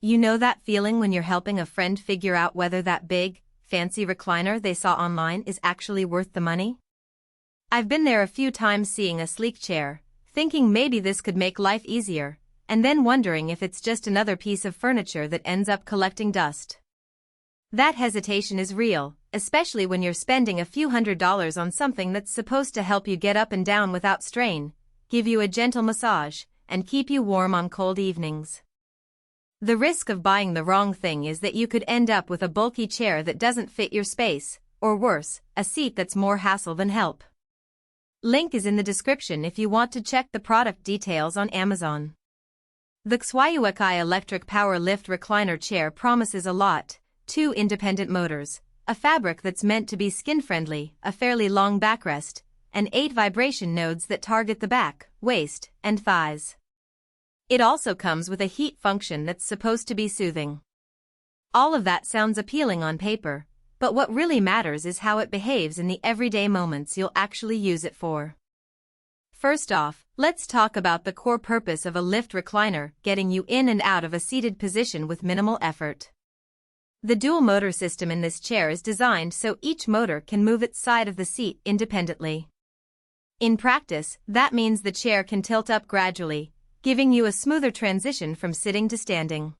You know that feeling when you're helping a friend figure out whether that big, fancy recliner they saw online is actually worth the money? I've been there a few times seeing a sleek chair, thinking maybe this could make life easier, and then wondering if it's just another piece of furniture that ends up collecting dust. That hesitation is real, especially when you're spending a few $100s on something that's supposed to help you get up and down without strain, give you a gentle massage, and keep you warm on cold evenings. The risk of buying the wrong thing is that you could end up with a bulky chair that doesn't fit your space, or worse, a seat that's more hassle than help. Link is in the description if you want to check the product details on Amazon. The KswyyuwxgqI electric power lift recliner chair promises a lot: 2 independent motors, a fabric that's meant to be skin-friendly, a fairly long backrest, and 8 vibration nodes that target the back, waist, and thighs. It also comes with a heat function that's supposed to be soothing. All of that sounds appealing on paper, but what really matters is how it behaves in the everyday moments you'll actually use it for. First off, let's talk about the core purpose of a lift recliner: getting you in and out of a seated position with minimal effort. The dual motor system in this chair is designed so each motor can move its side of the seat independently. In practice, that means the chair can tilt up gradually, giving you a smoother transition from sitting to standing.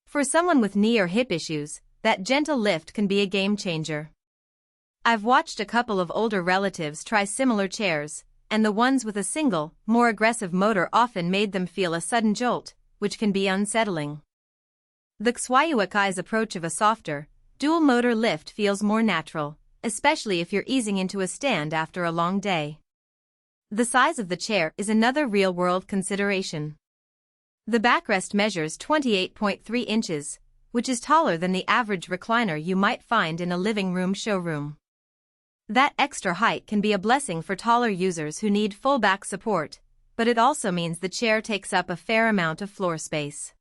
For someone with knee or hip issues, that gentle lift can be a game changer. I've watched a couple of older relatives try similar chairs, and the ones with a single, more aggressive motor often made them feel a sudden jolt, which can be unsettling. The KswyyuwxgqI's approach of a softer, dual-motor lift feels more natural, especially if you're easing into a stand after a long day. The size of the chair is another real-world consideration. The backrest measures 28.3 inches, which is taller than the average recliner you might find in a living room showroom. That extra height can be a blessing for taller users who need full back support, but it also means the chair takes up a fair amount of floor space.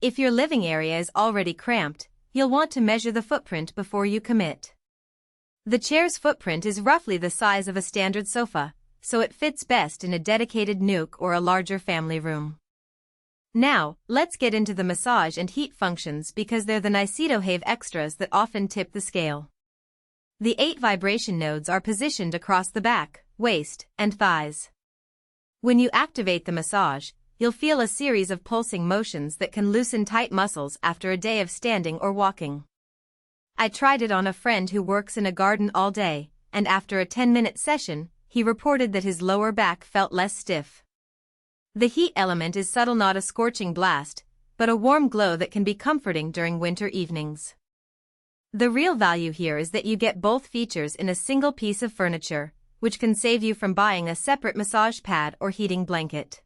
If your living area is already cramped, you'll want to measure the footprint before you commit. The chair's footprint is roughly the size of a standard sofa, so it fits best in a dedicated nook or a larger family room. Now, let's get into the massage and heat functions because they're the nice-to-have extras that often tip the scale. The 8 vibration nodes are positioned across the back, waist, and thighs. When you activate the massage, you'll feel a series of pulsing motions that can loosen tight muscles after a day of standing or walking. I tried it on a friend who works in a garden all day, and after a 10-minute session, he reported that his lower back felt less stiff. The heat element is subtle, not a scorching blast, but a warm glow that can be comforting during winter evenings. The real value here is that you get both features in a single piece of furniture, which can save you from buying a separate massage pad or heating blanket.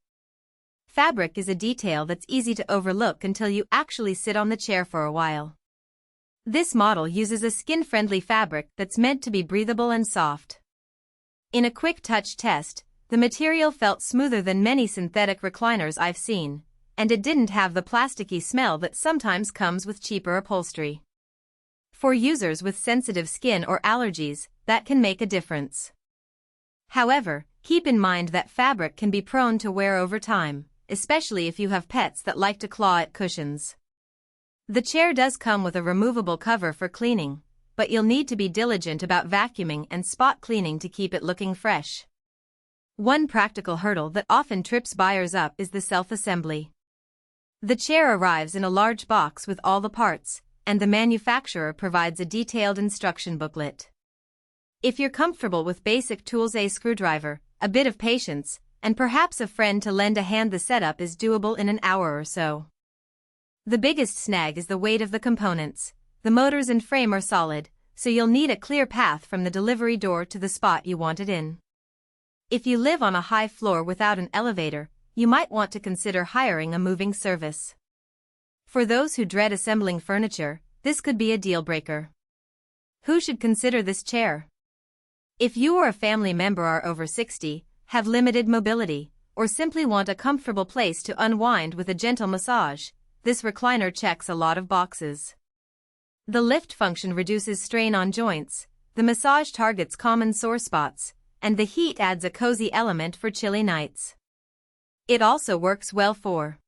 Fabric is a detail that's easy to overlook until you actually sit on the chair for a while. This model uses a skin-friendly fabric that's meant to be breathable and soft. In a quick touch test, the material felt smoother than many synthetic recliners I've seen, and it didn't have the plasticky smell that sometimes comes with cheaper upholstery. For users with sensitive skin or allergies, that can make a difference. However, keep in mind that fabric can be prone to wear over time, especially if you have pets that like to claw at cushions. The chair does come with a removable cover for cleaning, but you'll need to be diligent about vacuuming and spot cleaning to keep it looking fresh. One practical hurdle that often trips buyers up is the self-assembly. The chair arrives in a large box with all the parts, and the manufacturer provides a detailed instruction booklet. If you're comfortable with basic tools, a screwdriver, a bit of patience, and perhaps a friend to lend a hand, the setup is doable in an hour or so. The biggest snag is the weight of the components. The motors and frame are solid, so you'll need a clear path from the delivery door to the spot you want it in. If you live on a high floor without an elevator, you might want to consider hiring a moving service. For those who dread assembling furniture, this could be a deal breaker. Who should consider this chair? If you or a family member are over 60, have limited mobility, or simply want a comfortable place to unwind with a gentle massage, this recliner checks a lot of boxes. The lift function reduces strain on joints, the massage targets common sore spots, and the heat adds a cozy element for chilly nights. It also works well for